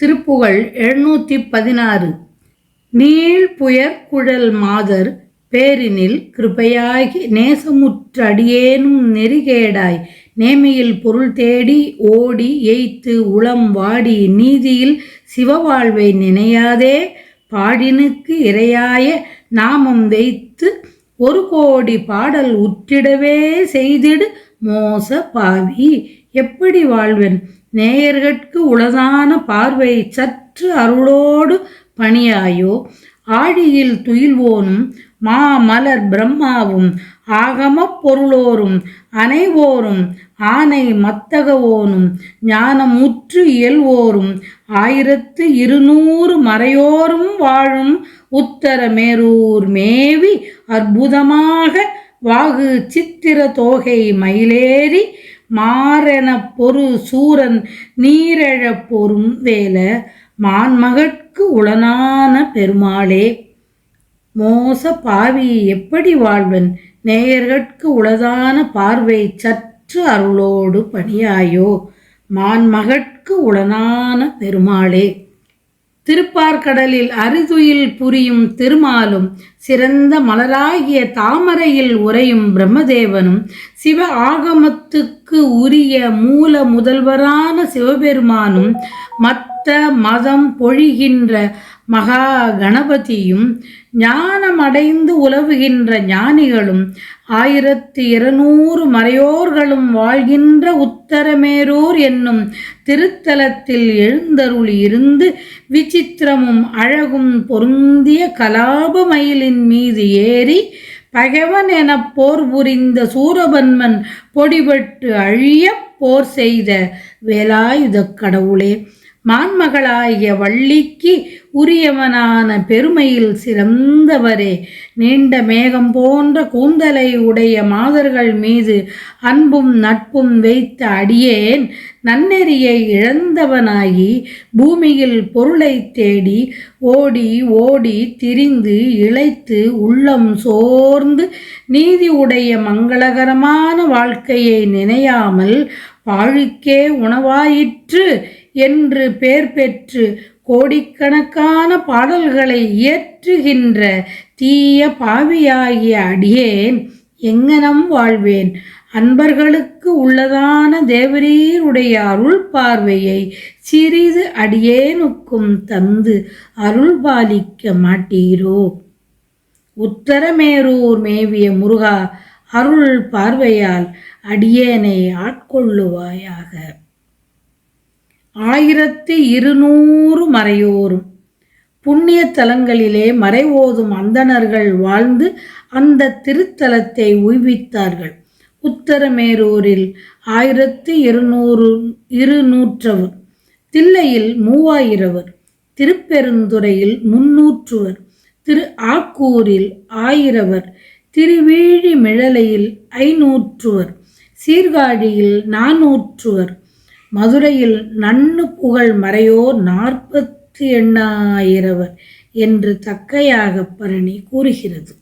திருப்புகழ் 716. நீள்புயற்குழல் மாதர் பேரினில் கிருபையாகி நேசமுற்றடியேனும் நெறிகேடாய் நேமியில் பொருள் தேடி ஓடி எய்த்து உளம் வாடி நீதியில் சிவவாழ்வை நினையாதே பாடினுக்கு இரையாய நாமம் வைத்து ஒரு கோடி பாடல் உற்றிடவே செய்திடு மோச பாவி எப்படி வாழ்வன் நேயர்கட்கு உளதான பார்வை சற்று அருளோடு பணியாயோ ஆழியில் துயில்வோனும் மாமலர் பிரம்மாவும் ஆகமப் பொருளோரும் அனைவோரும் ஆனை மத்தகவோனும் ஞானமுற்று இயல்வோரும் 1200 மறையோரும் வாழும் உத்தரமேரூர் மேவி அற்புதமாக வாகு சித்திர தோகை மயிலேறி மாரெனப் பொரு சூரன் நீரெழப் பொறும் வேல மான்மகட்கு உளனான பெருமாளே. மோச பாவி எப்படி வாழ்வன் நேயர்கட்கு உளதான பார்வை சற்று அருளோடு பணியாயோ மான்மகட்கு உளனான பெருமாளே. திருப்பார்கடலில் அரிதுயில் புரியும் திருமாலும் சிறந்த மலராகிய தாமரையில் உறையும் பிரம்மதேவனும் சிவ ஆகமத்துக்கு உரிய மூல முதல்வரான சிவபெருமானும் மற்ற மதம் பொழிகின்ற மகா கணபதியும் ஞானமடைந்து உலவுகின்ற ஞானிகளும் 1200 மறையோர்களும் வாழ்கின்ற உத்தரமேரூர் என்னும் திருத்தலத்தில் எழுந்தருளி இருந்து விசித்திரமும் அழகும் பொருந்திய கலாப மயிலின் மீது ஏறி பகைவன் எனப் போர் புரிந்த சூரபன்மன் பொடிபட்டு அழிய போர் செய்த வேலாயுதக் கடவுளே. மான்மகளாகிய வள்ளிக்கு உரியவனான பெருமையில் சிறந்தவரே. நீண்ட மேகம் போன்ற கூந்தலை உடைய மாதர்கள் மீது அன்பும் நட்பும் வைத்த அடியேன் நன்னெறியை இழந்தவனாகி பூமியில் பொருளை தேடி ஓடி ஓடி திரிந்து இளைத்து உள்ளம் சோர்ந்து நீதி உடைய மங்களகரமான வாழ்க்கையை நினையாமல் பாழுக்கே உணவாயிற்று என்று பேர் பெற்று கோடிக்கணக்கான பாடல்களை இயற்றுகின்ற தீய பாவியாகிய அடியேன் எங்கனம் வாழ்வேன்? அன்பர்களுக்கு உள்ளதான தேவரீருடைய அருள் பார்வையை சிறிது அடியேனுக்கும் தந்து அருள் பாலிக்க மாட்டீரோ? உத்தரமேரூர் மேவிய முருகா, அருள் பார்வையால் அடியேனை ஆட்கொள்ளுவாயாக. 1200 மறையோரும் புண்ணிய தலங்களிலே மறை ஓதும் அந்தணர்கள் வாழ்ந்து அந்த திருத்தலத்தை உய்வித்தார்கள். உத்தரமேரூரில் 1200 தில்லையில் 3000, திருப்பெருந்துறையில் 300, திரு ஆக்கூரில் 1000, திருவீழிமிழலையில் 500, சீர்காழியில் 400, மதுரையில் நன்னு புகழ் மறையோர் 48,000 என்று தக்கையாக பரணி கூறுகிறது.